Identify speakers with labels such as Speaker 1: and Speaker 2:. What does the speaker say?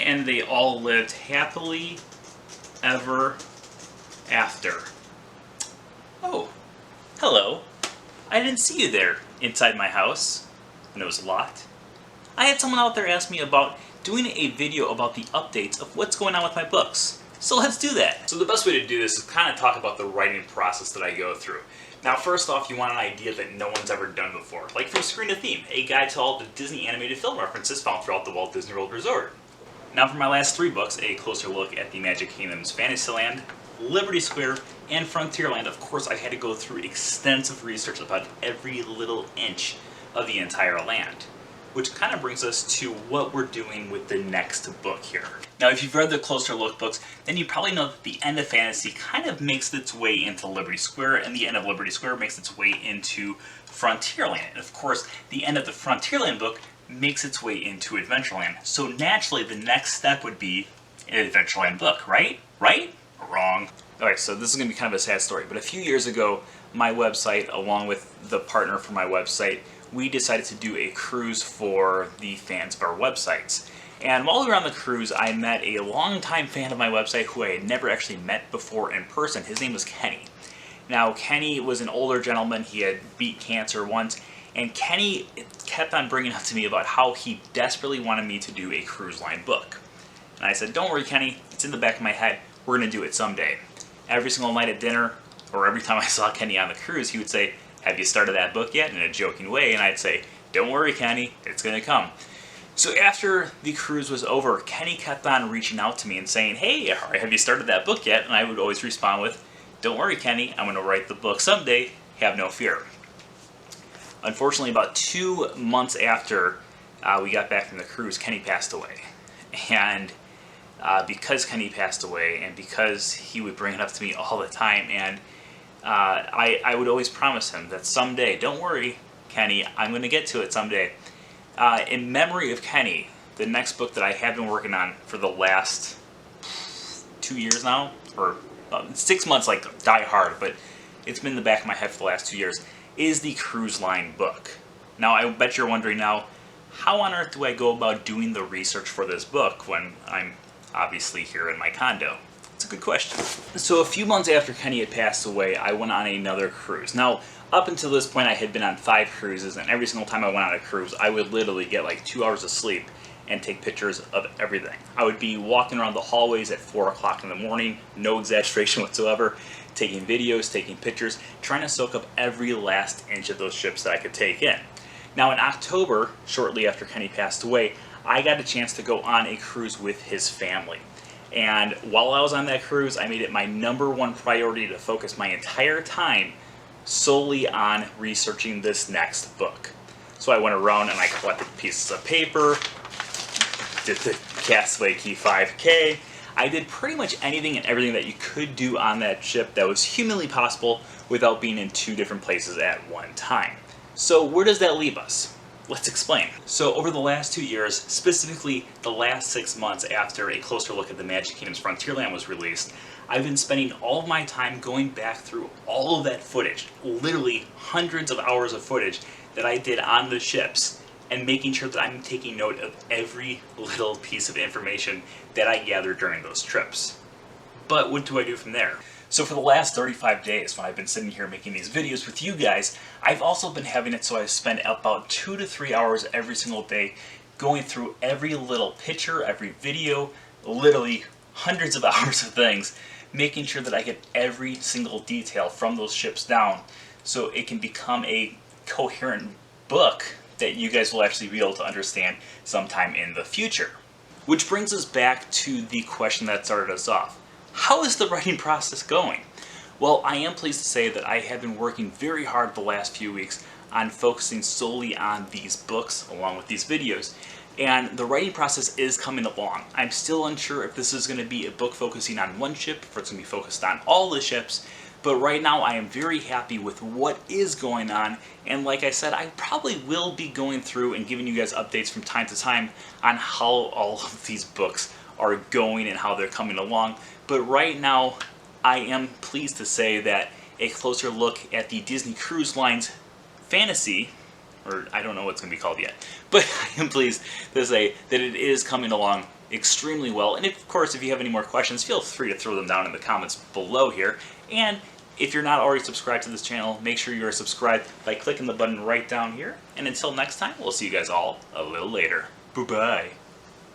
Speaker 1: and they all lived happily ever after. Oh, hello. I didn't see you there inside my house when it was locked. I had someone out there ask me about doing a video about the updates of what's going on with my books. So let's do that. So the best way to do this is kind of talk about the writing process that I go through. Now first off, you want an idea that no one's ever done before. Like from Screen to Theme, a guide to all the Disney animated film references found throughout the Walt Disney World Resort. Now for my last 3 books, a closer look at the Magic Kingdom's Fantasyland, Liberty Square, and Frontierland. Of course, I had to go through extensive research about every little inch of the entire land. Which kind of brings us to what we're doing with the next book here. Now if you've read the closer look books, then you probably know that the end of Fantasy kind of makes its way into Liberty Square, and the end of Liberty Square makes its way into Frontierland. And of course, the end of the Frontierland book makes its way into Adventureland. So naturally, the next step would be an Adventureland book, right? Right? Wrong. Alright, so this is going to be kind of a sad story, but a few years ago, my website, along with the partner for my website, we decided to do a cruise for the fans of our websites. And while we were on the cruise, I met a longtime fan of my website who I had never actually met before in person. His name was Kenny. Now, Kenny was an older gentleman. He had beat cancer once, and Kenny kept on bringing up to me about how he desperately wanted me to do a cruise line book. And I said, don't worry, Kenny, it's in the back of my head. We're going to do it someday. Every single night at dinner, or every time I saw Kenny on the cruise, he would say, have you started that book yet? In a joking way, and I'd say, don't worry, Kenny, it's going to come. So after the cruise was over, Kenny kept on reaching out to me and saying, hey, have you started that book yet? And I would always respond with, don't worry, Kenny, I'm going to write the book someday, have no fear. Unfortunately, about 2 months after we got back from the cruise, Kenny passed away. And because Kenny passed away, and because he would bring it up to me all the time, and I would always promise him that someday, don't worry, Kenny, I'm going to get to it someday. In memory of Kenny, the next book that I have been working on for the last 2 years now, or 6 months, like die hard, but it's been in the back of my head for the last 2 years, is the cruise line book. Now, I bet you're wondering now, how on earth do I go about doing the research for this book when I'm obviously here in my condo? It's a good question. So a few months after Kenny had passed away, I went on another cruise. Now, up until this point, I had been on 5 cruises, and every single time I went on a cruise, I would literally get like 2 hours of sleep and take pictures of everything. I would be walking around the hallways at 4 o'clock in the morning, no exaggeration whatsoever, taking videos, taking pictures, trying to soak up every last inch of those ships that I could take in. Now in October, shortly after Kenny passed away, I got a chance to go on a cruise with his family. And while I was on that cruise, I made it my #1 priority to focus my entire time solely on researching this next book. So I went around and I collected pieces of paper, did the Castaway Cay 5K. I did pretty much anything and everything that you could do on that ship that was humanly possible without being in 2 different places at one time. So where does that leave us? Let's explain. So over the last 2 years, specifically the last 6 months after a closer look at the Magic Kingdom's Frontierland was released, I've been spending all of my time going back through all of that footage, literally hundreds of hours of footage that I did on the ships, and making sure that I'm taking note of every little piece of information that I gathered during those trips. But what do I do from there? So for the last 35 days, when I've been sitting here making these videos with you guys, I've also been having it so I spend about 2 to 3 hours every single day going through every little picture, every video, literally hundreds of hours of things, making sure that I get every single detail from those ships down so it can become a coherent book that you guys will actually be able to understand sometime in the future. Which brings us back to the question that started us off. How is the writing process going? Well, I am pleased to say that I have been working very hard the last few weeks on focusing solely on these books along with these videos, and the writing process is coming along. I'm still unsure if this is going to be a book focusing on one ship, if it's going to be focused on all the ships, but right now I am very happy with what is going on, and like I said, I probably will be going through and giving you guys updates from time to time on how all of these books are going and how they're coming along. But right now, I am pleased to say that a closer look at the Disney Cruise Line's Fantasy, or I don't know what it's going to be called yet, but I am pleased to say that it is coming along extremely well. And of course, if you have any more questions, feel free to throw them down in the comments below here. And if you're not already subscribed to this channel, make sure you are subscribed by clicking the button right down here. And until next time, we'll see you guys all a little later. Bye-bye.